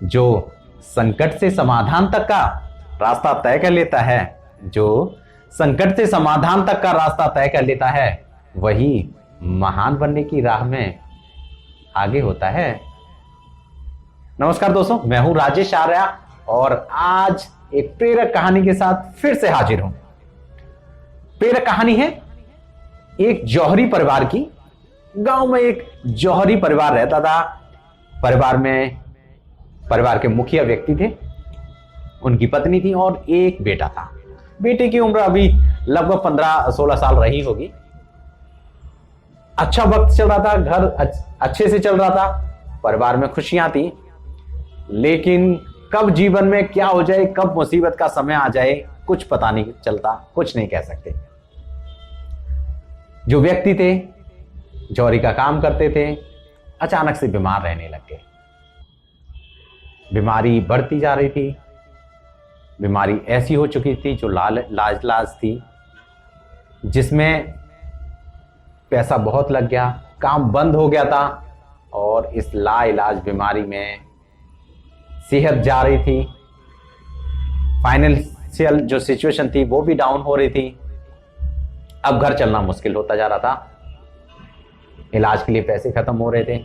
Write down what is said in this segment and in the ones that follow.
जो संकट से समाधान तक का रास्ता तय कर लेता है, जो संकट से समाधान तक का रास्ता तय कर लेता है, वही महान बनने की राह में आगे होता है। नमस्कार दोस्तों, मैं हूं राजेश आर्या और आज एक प्रेरक कहानी के साथ फिर से हाजिर हूं। प्रेरक कहानी है एक जौहरी परिवार की। गांव में एक जौहरी परिवार रहता था। परिवार के मुखिया व्यक्ति थे, उनकी पत्नी थी और एक बेटा था। बेटे की उम्र अभी लगभग 15-16 साल रही होगी। अच्छा वक्त चल रहा था, घर अच्छे से चल रहा था, परिवार में खुशियां थी। लेकिन कब जीवन में क्या हो जाए, कब मुसीबत का समय आ जाए, कुछ पता नहीं चलता, कुछ नहीं कह सकते। जो व्यक्ति थे, जौहरी का काम करते थे, अचानक से बीमार रहने लग गए। बीमारी बढ़ती जा रही थी। बीमारी ऐसी हो चुकी थी जो लाज थी, जिसमें पैसा बहुत लग गया, काम बंद हो गया था और इस लाइलाज बीमारी में सेहत जा रही थी। फाइनेंशियल जो सिचुएशन थी वो भी डाउन हो रही थी। अब घर चलना मुश्किल होता जा रहा था, इलाज के लिए पैसे खत्म हो रहे थे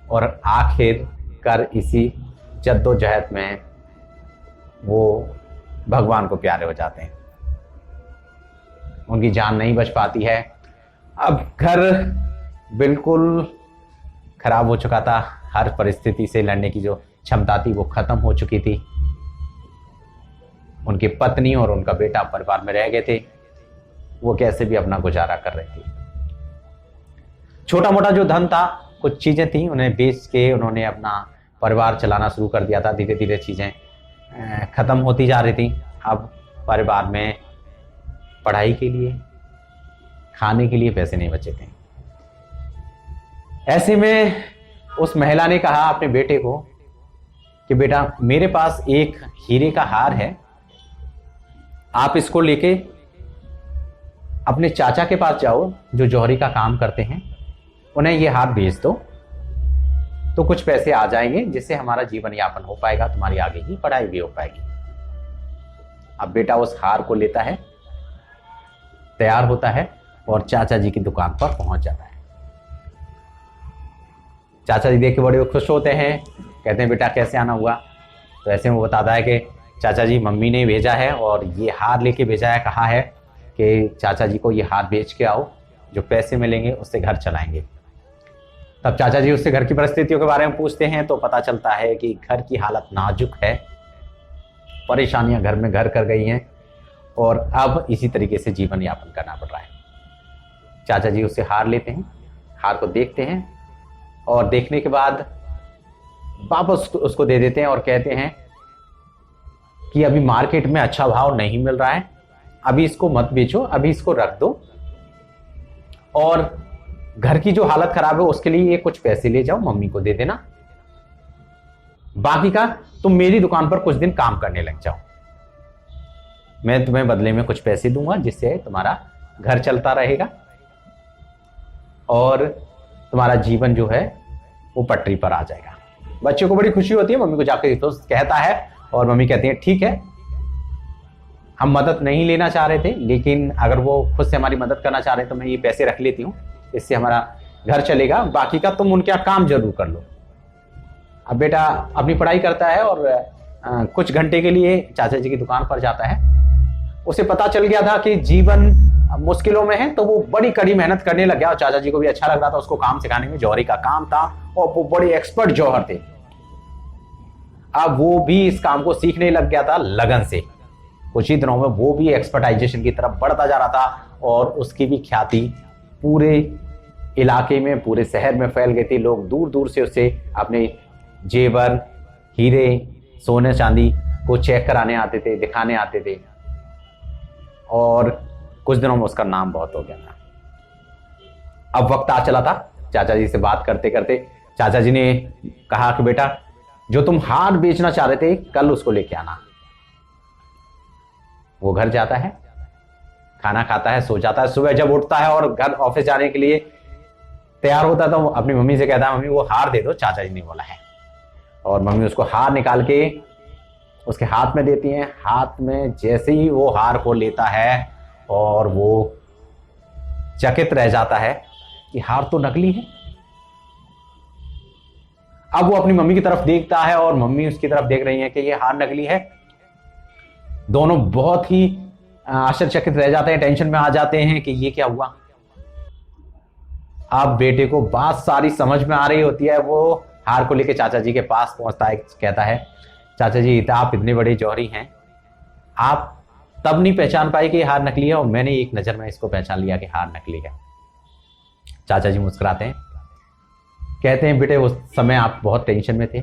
और आखिर कर इसी जद्दोजहद में वो भगवान को प्यारे हो जाते हैं। उनकी जान नहीं बच पाती है। अब घर बिल्कुल खराब हो चुका था। हर परिस्थिति से लड़ने की जो क्षमता थी वो खत्म हो चुकी थी। उनकी पत्नी और उनका बेटा परिवार में रह गए थे। वो कैसे भी अपना गुजारा कर रही थी। छोटा मोटा जो धन था, कुछ चीजें थी, उन्हें बेच के उन्होंने अपना परिवार चलाना शुरू कर दिया था। धीरे धीरे चीजें खत्म होती जा रही थी। अब परिवार में पढ़ाई के लिए, खाने के लिए पैसे नहीं बचे थे। ऐसे में उस महिला ने कहा अपने बेटे को कि बेटा, मेरे पास एक हीरे का हार है, आप इसको लेके अपने चाचा के पास जाओ जो जौहरी का काम करते हैं, उन्हें ये हार बेच दो तो कुछ पैसे आ जाएंगे जिससे हमारा जीवन यापन हो पाएगा, तुम्हारी आगे की पढ़ाई भी हो पाएगी। अब बेटा उस हार को लेता है, तैयार होता है और चाचा जी की दुकान पर पहुंच जाता है। चाचा जी देख के बड़े खुश होते हैं, कहते हैं बेटा कैसे आना हुआ। तो ऐसे में वो बताता है कि चाचा जी, मम्मी ने भेजा है और ये हार लेके भेजा है, कहा है कि चाचा जी को ये हार बेच के आओ, जो पैसे मिलेंगे उससे घर चलाएंगे। तब चाचा जी उससे घर की परिस्थितियों के बारे में पूछते हैं तो पता चलता है कि घर की हालत नाजुक है, परेशानियां घर में घर कर गई हैं और अब इसी तरीके से जीवन यापन करना पड़ रहा है। चाचा जी उससे हार लेते हैं, हार को देखते हैं और देखने के बाद वापस उसको दे देते हैं और कहते हैं कि अभी मार्केट में अच्छा भाव नहीं मिल रहा है, अभी इसको मत बेचो, अभी इसको रख दो और घर की जो हालत खराब है उसके लिए ये कुछ पैसे ले जाओ, मम्मी को दे देना, बाकी का तुम मेरी दुकान पर कुछ दिन काम करने लग जाओ, मैं तुम्हें बदले में कुछ पैसे दूंगा जिससे तुम्हारा घर चलता रहेगा और तुम्हारा जीवन जो है वो पटरी पर आ जाएगा। बच्चे को बड़ी खुशी होती है, मम्मी को जाकर तो कहता है और मम्मी कहती है ठीक है, हम मदद नहीं लेना चाह रहे थे, लेकिन अगर वो खुद से हमारी मदद करना चाह रहे हैं तो मैं ये पैसे रख लेती हूँ, इससे हमारा घर चलेगा, बाकी का तुम उनका काम जरूर कर लो। अब बेटा अपनी पढ़ाई करता है और कुछ घंटे के लिए चाचा जी की दुकान पर जाता है। उसे पता चल गया था कि जीवन मुश्किलों में है, तो वो बड़ी कड़ी मेहनत करने लग गया और चाचा जी को भी अच्छा लग रहा था उसको काम सिखाने में। जौहरी का काम था और वो बड़े एक्सपर्ट जौहर थे। अब वो भी इस काम को सीखने लग गया था लगन से। कुछ ही दिनों में वो भी एक्सपर्टाइजेशन की तरफ बढ़ता जा रहा था और उसकी भी ख्याति पूरे इलाके में, पूरे शहर में फैल गई थी। लोग दूर दूर से उससे अपने जेवर, हीरे, सोने चांदी को चेक कराने आते थे, दिखाने आते थे और कुछ दिनों में उसका नाम बहुत हो गया था। अब वक्त आ चला था, चाचा जी से बात करते करते चाचा जी ने कहा कि बेटा, जो तुम हार बेचना चाह रहे थे कल उसको लेके आना। वो घर जाता है, खाना खाता है, सो जाता है। सुबह जब उठता है और घर ऑफिस जाने के लिए तैयार होता तो अपनी मम्मी से कहता है, मम्मी वो हार दे दो, चाचा जी ने बोला है। और मम्मी उसको हार निकाल के उसके हाथ में देती हैं। हाथ में जैसे ही वो हार को लेता है और वो चकित रह जाता है कि हार तो नकली है। अब वो अपनी मम्मी की तरफ देखता है और मम्मी उसकी तरफ देख रही है कि ये हार नकली है। दोनों बहुत ही आश्चर्यचकित रह जाते हैं, टेंशन में आ जाते हैं कि ये क्या हुआ। अब बेटे को बात सारी समझ में आ रही होती है। वो हार को लेकर चाचा जी के पास पहुंचता है, कहता है चाचा जी आप इतने बड़े जौहरी हैं, आप तब नहीं पहचान पाए कि हार नकली है और मैंने एक नजर में इसको पहचान लिया कि हार नकली है। चाचा जी मुस्कुराते हैं, कहते हैं बेटे उस समय आप बहुत टेंशन में थे,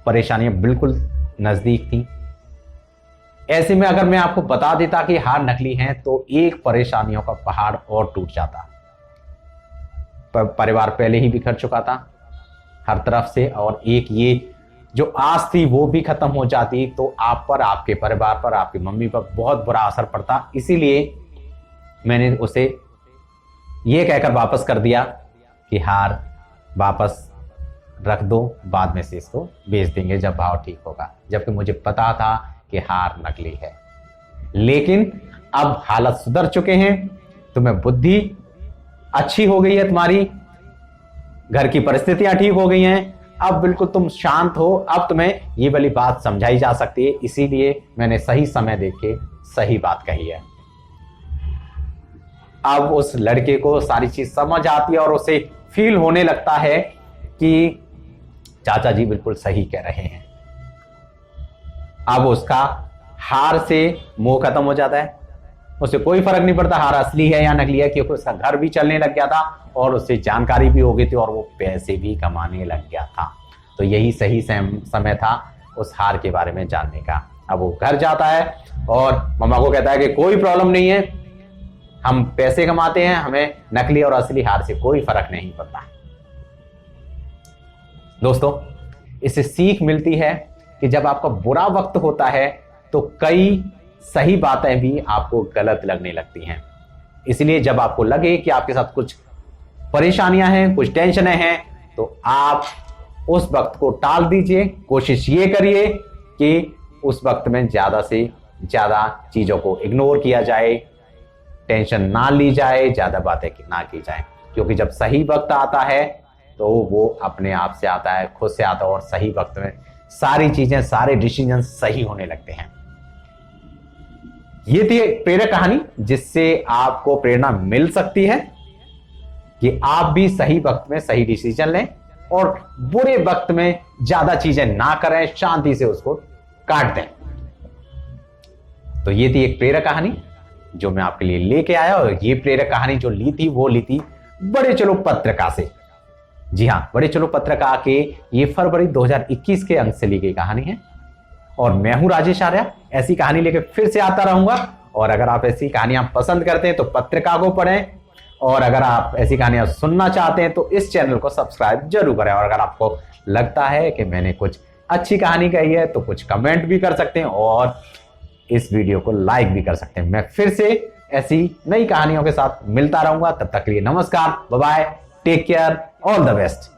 परेशानियां बिल्कुल नजदीक थी। ऐसे में अगर मैं आपको बता देता कि हार नकली है तो एक परेशानियों का पहाड़ और टूट जाता। परिवार पहले ही बिखर चुका था हर तरफ से, और एक ये जो आस थी वो भी खत्म हो जाती तो आप पर, आपके परिवार पर, आपकी मम्मी पर बहुत बुरा असर पड़ता। इसीलिए मैंने उसे ये कहकर वापस कर दिया कि हार वापस रख दो, बाद में से इसको बेच देंगे जब भाव ठीक होगा, जबकि मुझे पता था कि हार नकली है। लेकिन अब हालत सुधर चुके हैं, तुम्हें बुद्धि अच्छी हो गई है, तुम्हारी घर की परिस्थितियां ठीक हो गई हैं, अब बिल्कुल तुम शांत हो, अब तुम्हें ये वाली बात समझाई जा सकती है। इसीलिए मैंने सही समय देख के सही बात कही है। अब उस लड़के को सारी चीज समझ आती है और उसे फील होने लगता है कि चाचा जी बिल्कुल सही कह रहे हैं। अब उसका हार से मोह खत्म हो जाता है, उसे कोई फर्क नहीं पड़ता हार असली है या नकली है, क्योंकि उसका घर भी चलने लग गया था और उससे जानकारी भी हो गई थी और वो पैसे भी कमाने लग गया था। तो यही सही समय था उस हार के बारे में जानने का। अब वो घर जाता है और मम्मा को कहता है कि कोई प्रॉब्लम नहीं है, हम पैसे कमाते हैं, हमें नकली और असली हार से कोई फर्क नहीं पड़ता। दोस्तों, इससे सीख मिलती है कि जब आपका बुरा वक्त होता है तो कई सही बातें भी आपको गलत लगने लगती हैं। इसलिए जब आपको लगे कि आपके साथ कुछ परेशानियां हैं, कुछ टेंशनें हैं, तो आप उस वक्त को टाल दीजिए। कोशिश ये करिए कि उस वक्त में ज्यादा से ज्यादा चीजों को इग्नोर किया जाए, टेंशन ना ली जाए, ज्यादा बातें ना की जाए, क्योंकि जब सही वक्त आता है तो वो अपने आप से आता है, खुद से आता है, और सही वक्त में सारी चीजें, सारे डिसीजन सही होने लगते हैं। ये थी एक प्रेरक कहानी जिससे आपको प्रेरणा मिल सकती है कि आप भी सही वक्त में सही डिसीजन लें और बुरे वक्त में ज्यादा चीजें ना करें, शांति से उसको काट दें। तो ये थी एक प्रेरक कहानी जो मैं आपके लिए लेके आया, और ये प्रेरक कहानी जो ली थी वो ली थी बड़े चलो पत्रिका से। जी हाँ, बड़े चलो पत्रिका के ये फरवरी 2021 के अंक से ली गई कहानी है। और मैं हूं राजेश आर्या, ऐसी कहानी लेके फिर से आता रहूंगा। और अगर आप ऐसी कहानियां पसंद करते हैं तो पत्रिका को पढ़ें, और अगर आप ऐसी कहानियां सुनना चाहते हैं तो इस चैनल को सब्सक्राइब जरूर करें। और अगर आपको लगता है कि मैंने कुछ अच्छी कहानी कही है तो कुछ कमेंट भी कर सकते हैं और इस वीडियो को लाइक भी कर सकते हैं। मैं फिर से ऐसी नई कहानियों के साथ मिलता रहूंगा। तब तक के लिए नमस्कार, bye bye, take care, all the best.